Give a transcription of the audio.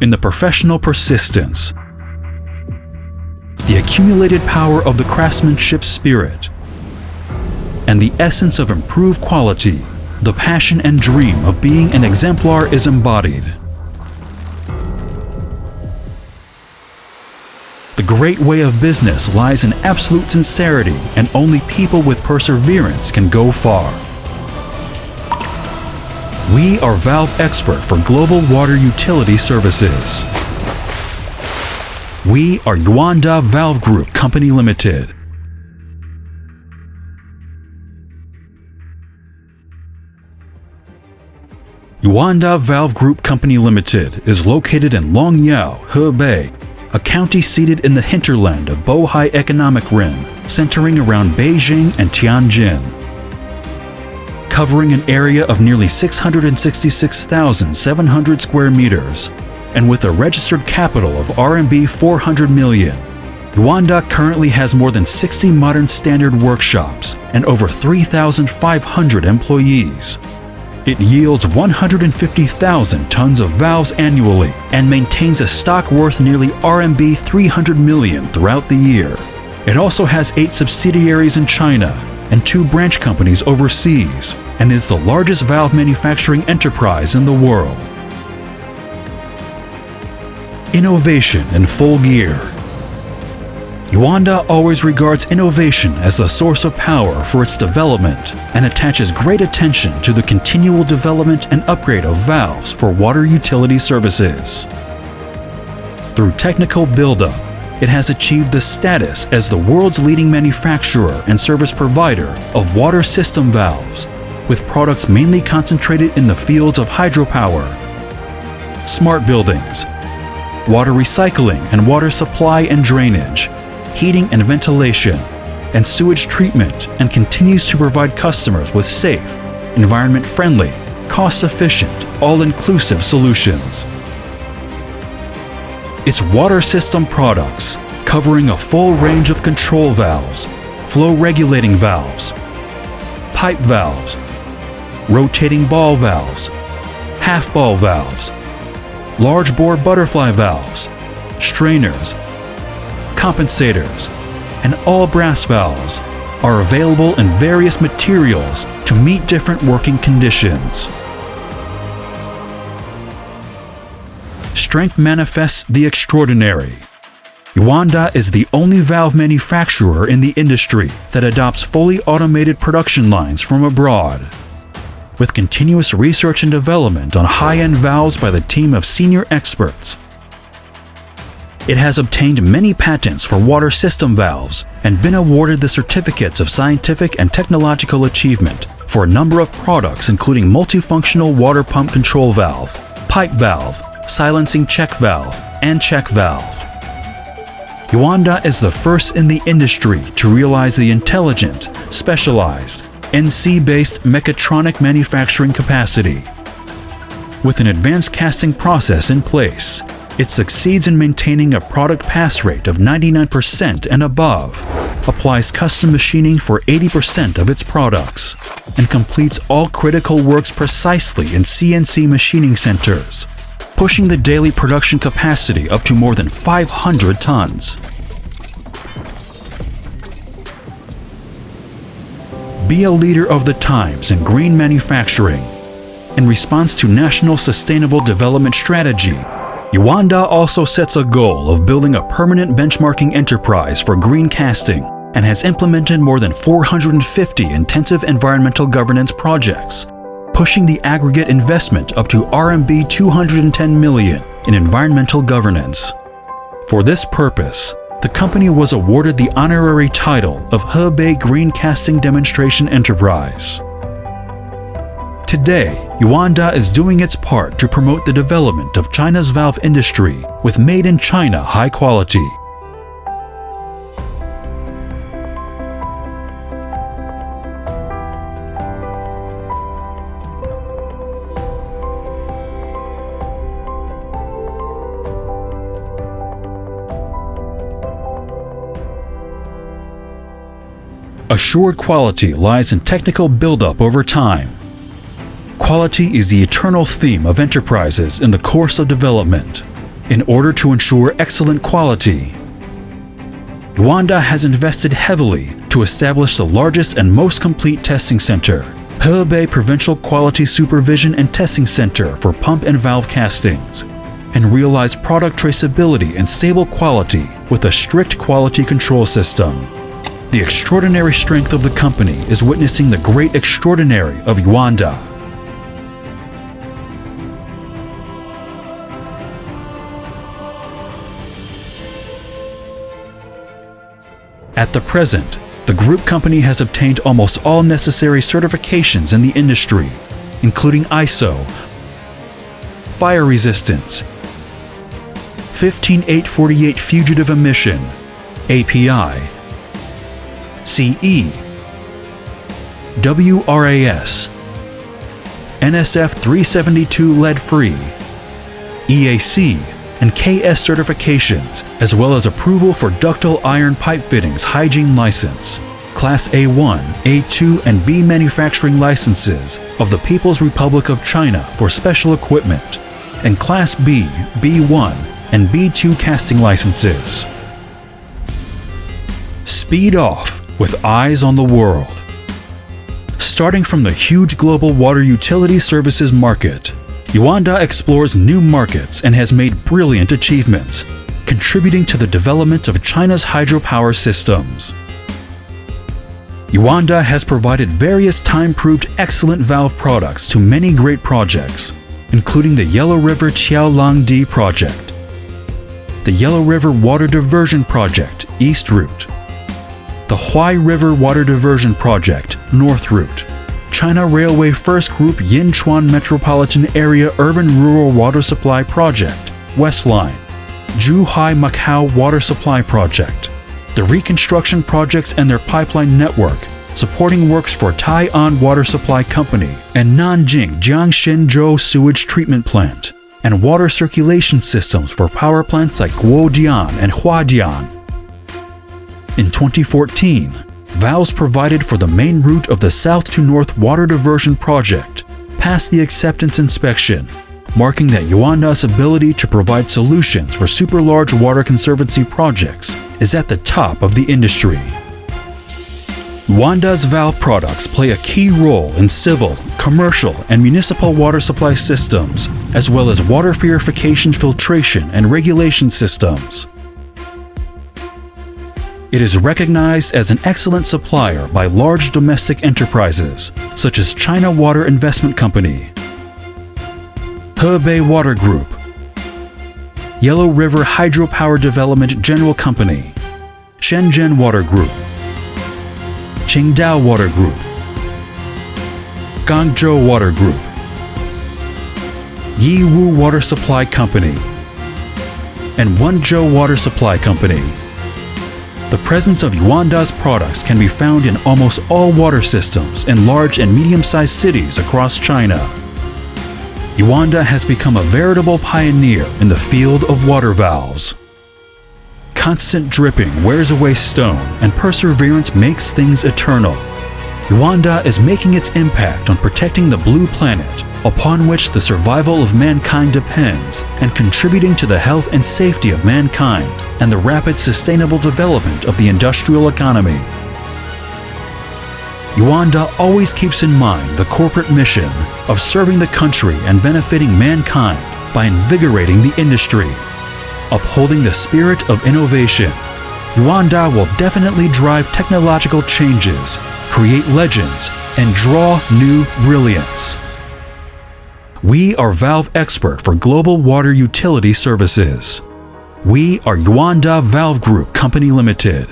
in the professional persistence, the accumulated power of the craftsmanship spirit, and the essence of improved quality. The passion and dream of being an exemplar is embodied. The great way of business lies in absolute sincerity, and only people with perseverance can go far. We are Valve Expert for Global Water Utility Services. We are Yuanda Valve Group Company Limited. Yuanda Valve Group Company Limited is located in Longyao, Hebei, a county seated in the hinterland of Bohai Economic Rim, centering around Beijing and Tianjin. Covering an area of nearly 666,700 square meters, and with a registered capital of RMB 400 million, Yuanda currently has more than 60 modern standard workshops and over 3,500 employees. It yields 150,000 tons of valves annually and maintains a stock worth nearly RMB 300 million throughout the year. It also has 8 subsidiaries in China and 2 branch companies overseas, and is the largest valve manufacturing enterprise in the world. Innovation in full gear. Yuanda always regards innovation as the source of power for its development and attaches great attention to the continual development and upgrade of valves for water utility services. Through technical buildup, it has achieved the status as the world's leading manufacturer and service provider of water system valves, with products mainly concentrated in the fields of hydropower, smart buildings, water recycling and water supply and drainage, heating and ventilation, and sewage treatment, and continues to provide customers with safe, environment-friendly, cost-efficient, all-inclusive solutions. Its water system products, covering a full range of control valves, flow-regulating valves, pipe valves, rotating ball valves, half-ball valves, large-bore butterfly valves, strainers, compensators, and all brass valves, are available in various materials to meet different working conditions. Strength manifests the extraordinary. Yuanda is the only valve manufacturer in the industry that adopts fully automated production lines from abroad. With continuous research and development on high-end valves by the team of senior experts, it has obtained many patents for water system valves and been awarded the certificates of scientific and technological achievement for a number of products, including multifunctional water pump control valve, pipe valve, silencing check valve, and check valve. Yuanda is the first in the industry to realize the intelligent, specialized, NC-based mechatronic manufacturing capacity. With an advanced casting process in place, it succeeds in maintaining a product pass rate of 99% and above, applies custom machining for 80% of its products, and completes all critical works precisely in CNC machining centers, pushing the daily production capacity up to more than 500 tons. Be a leader of the times in green manufacturing. In response to National Sustainable Development Strategy, Yuanda also sets a goal of building a permanent benchmarking enterprise for green casting and has implemented more than 450 intensive environmental governance projects, pushing the aggregate investment up to RMB 210 million in environmental governance. For this purpose, the company was awarded the honorary title of Hebei Green Casting Demonstration Enterprise. Today, Yuanda is doing its part to promote the development of China's valve industry with made-in-China high quality. Assured quality lies in technical buildup over time. Quality is the eternal theme of enterprises in the course of development. In order to ensure excellent quality, Yuanda has invested heavily to establish the largest and most complete testing center, Hebei Provincial Quality Supervision and Testing Center for pump and valve castings, and realize product traceability and stable quality with a strict quality control system. The extraordinary strength of the company is witnessing the great extraordinary of Yuanda. At the present, the group company has obtained almost all necessary certifications in the industry, including ISO, fire resistance, 15848 fugitive emission, API, CE, WRAS, NSF 372 lead-free, EAC, and KS certifications, as well as approval for ductile iron pipe fittings hygiene license, Class A1, A2, and B manufacturing licenses of the People's Republic of China for special equipment, and Class B, B1, and B2 casting licenses. Speed off with eyes on the world. Starting from the huge global water utility services market, Yuanda explores new markets and has made brilliant achievements, contributing to the development of China's hydropower systems. Yuanda has provided various time-proved excellent valve products to many great projects, including the Yellow River Qiaolangdi project, the Yellow River Water Diversion Project, East Route, the Huai River Water Diversion Project, North Route, China Railway First Group Yinchuan Metropolitan Area Urban-Rural Water Supply Project, West Line, Zhuhai Macau Water Supply Project, the reconstruction projects and their pipeline network, supporting works for Tai'an Water Supply Company and Nanjing Jiangshenzhou Sewage Treatment Plant, and water circulation systems for power plants like Guodian and Huadian. In 2014, valves provided for the main route of the South to North Water Diversion Project passed the acceptance inspection, marking that Yuanda's ability to provide solutions for super large water conservancy projects is at the top of the industry. Yuanda's valve products play a key role in civil, commercial, and municipal water supply systems, as well as water purification, filtration, and regulation systems. It is recognized as an excellent supplier by large domestic enterprises, such as China Water Investment Company, Hebei Water Group, Yellow River Hydropower Development General Company, Shenzhen Water Group, Qingdao Water Group, Guangzhou Water Group, Yiwu Water Supply Company, and Wenzhou Water Supply Company. The presence of Yuanda's products can be found in almost all water systems in large and medium-sized cities across China. Yuanda has become a veritable pioneer in the field of water valves. Constant dripping wears away stone, and perseverance makes things eternal. Yuanda is making its impact on protecting the blue planet, upon which the survival of mankind depends, and contributing to the health and safety of mankind and the rapid sustainable development of the industrial economy. Yuanda always keeps in mind the corporate mission of serving the country and benefiting mankind by invigorating the industry. Upholding the spirit of innovation, Yuanda will definitely drive technological changes, create legends, and draw new brilliance. We are Valve Expert for Global Water Utility Services. We are Yuanda Valve Group Company Limited.